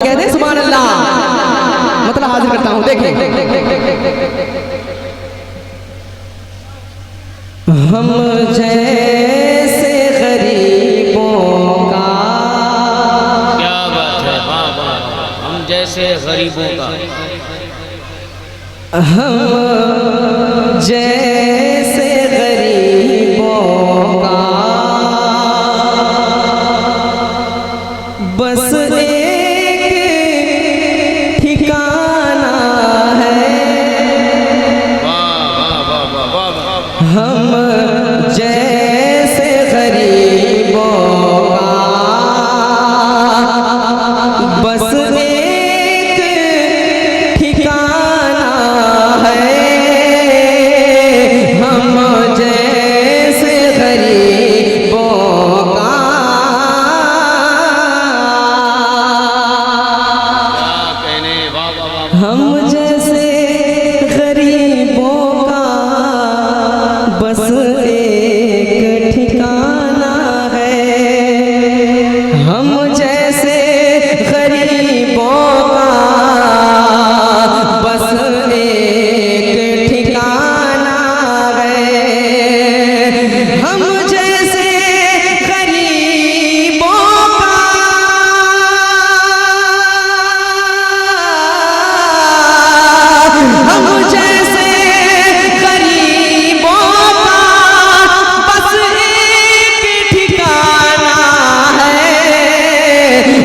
कहते हैं सुभान अल्लाह। मतलब हाजिर करता हूं, देखें हम जैसे गरीबों का, क्या बात है, वाह वाह, हम जैसे गरीबों का, हम जैसे गरीबों का बस एक ठिकाना है। वाह वाह वाह वाह वाह वाह, हम जैसे गरीबों का बस एक ठिकाना है। हम जैसे गरीबों का क्या कहने, वाह वाह वाह, हम जैसे गरीबों का बस एक ठिकाना है। हम जैसे गरीबों का बस एक ठिकाना है। हम जैसे गरीबों का हम जैसे गरीबों का बस एक ठिकाना है।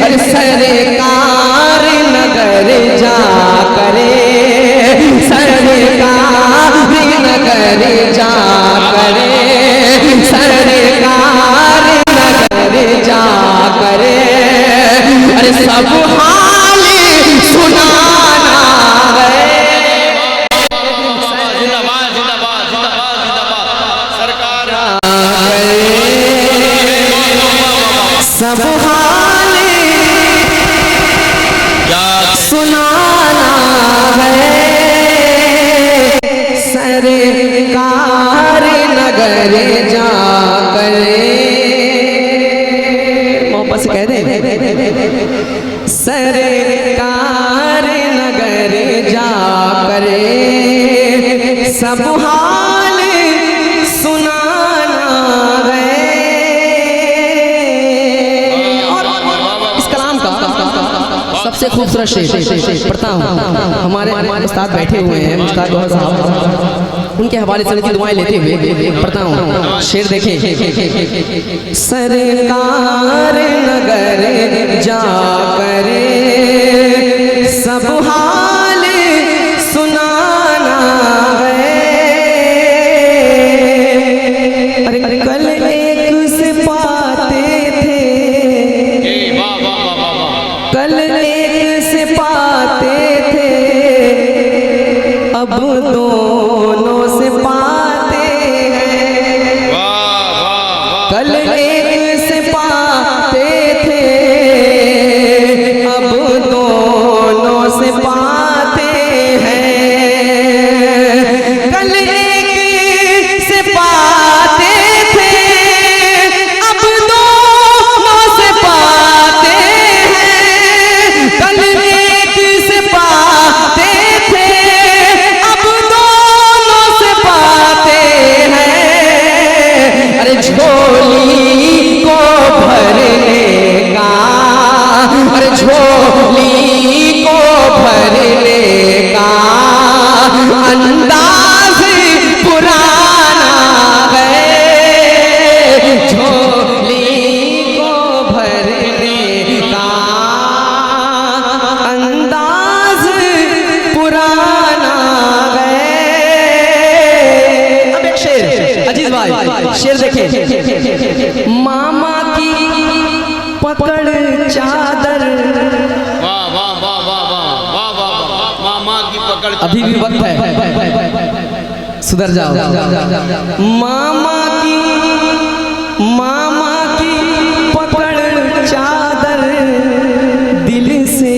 अरे सरकार नगर जा करे, सरकार नगर जा करे, सरकार नगर जा करे। अरे सब हाल सुनाना है। जिंदाबाद जिंदाबाद जिंदाबाद जिंदाबाद, सरकार सब हाल क्या सुनाना है। सरकार नगर जा करे, मोहब्बत से कह दे, सरकार नगर जा करे, सब हाल सुनाना है। और इस कलाम का सबसे खूबसूरत शेर पढ़ता हूँ। हमारे उस्ताद बैठे हुए हैं, मुश्ताक गौहर साहब, उनके हवाले से उनकी दुआएं लेते हुए पढ़ता हूँ। शेर देखें, सरकार नगर जा करे, सब हाल सुनाना है। अरे कल एक से पाते थे, वाह वाह वाह वाह वाह, कल एक से पाते थे, अब दोनों से पाते हैं। वाह वाह वाह, कल एक से पाते थे, अब दोनों से पाते हैं। कल एक से पाते थे, अब दोनों से पाते हैं। कल एक से पाते थे, अब दोनों से पाते हैं। अरे झोली को भरने का, अरे झोली को भरने का अंदाज पुराना है। झोली को भरने का अंदाज पुराना है। अब एक शेर, अजीज भाई शेर देखें, मामा की पकड़ चादर, वाह वाह वाह वाह वाह वाह वाह वाह, मामा की पकड़, अभी भी वक्त है, सुधर जाओ। मामा की पकड़ चादर, दिल से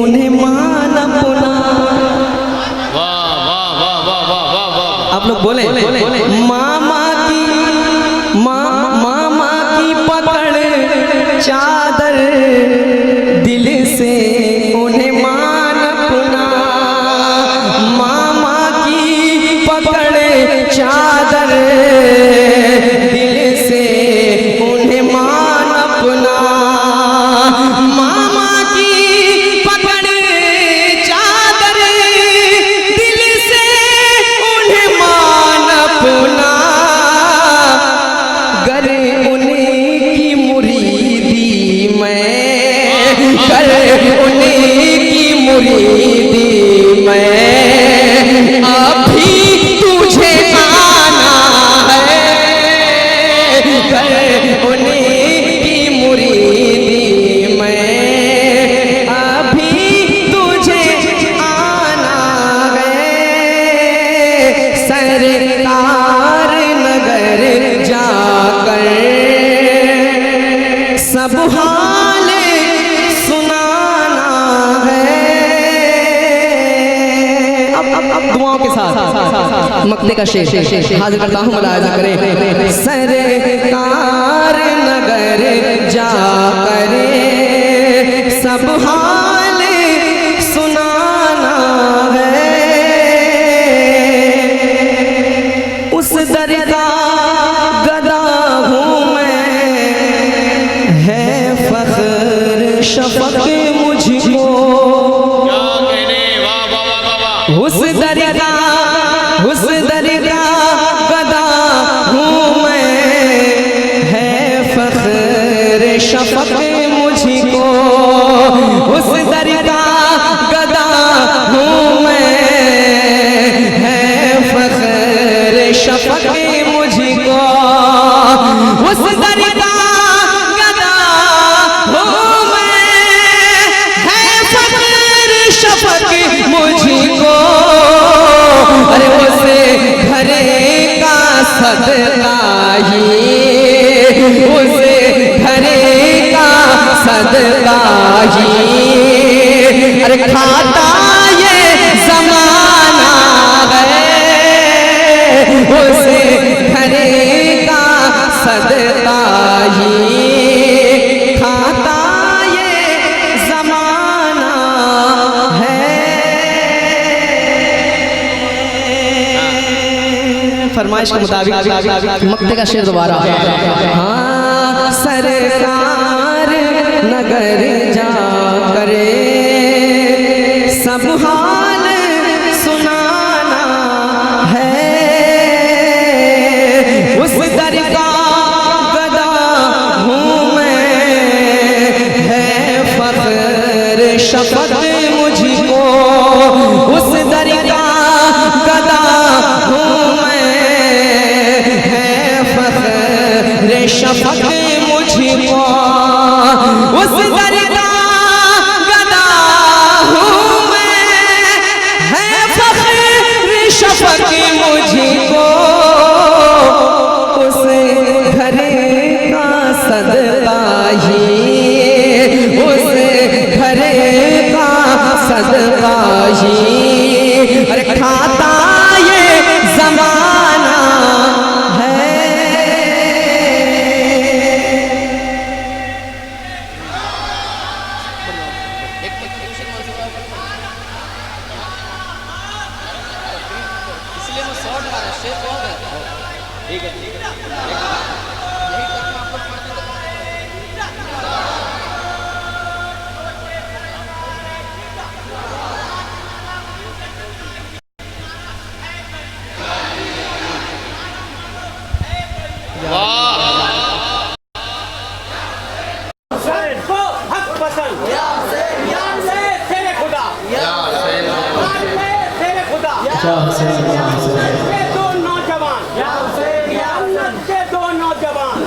उन्हें मान अपना। वाह वाह वाह वाह वाह वाह वाह, आप लोग बोले, मामा की पकड़ चादर, दिल से मुरीदी मैं, अभी तुझे आना है, उन्हीं की मुरीदी मैं, अभी तुझे आना है, सरकार नगर जाकर सब हाल सुनाना है। अब दुआओं के साथ मक्ते का शेर हाजिर करता हूँ, मुलाहिजा करें। सरकार नगर जाकर सब हाल सुनाना है, उस दर का गदा हूँ मैं, है फख्र शफक मुझको, क्या कहने, वाह वाह वाह वाह। उस दर का गदा हूँ मैं, है फख्र शफक मुझको, उस दर का गदा हूँ मैं, है फख्र शफक मुझको, उस दर का गदा हूँ मैं, है फख्र शफक मुझको, अरे उसे घरे का सदका ही, उसे घरे का सदका ही, अरे खाता ये ज़माना है, उसे घरे का सदका ही, खाता ये ज़माना है। फरमाइश के मुताबिक मक्ते का शेर दोबारा। हाँ, सरकार नगर जा करे सब हाल सुनाना है, उस दर का गदा हूँ मैं, है फख्र शफक मुझको, उस दर का गदा हूँ मैं, है फख्र शफक मुझको, उस दर का गदा हूँ मैं, है फख्र शफक मुझको, उस घरे का सदका ही, उस घरे का सदका ही, अरे खाता ये ज़माना है। इसलिए मैं शॉर्ट मारा, शेर बहुत है। ठीक है, ठीक है, यही तक आप लोग पढ़ते थे। दो नौजवान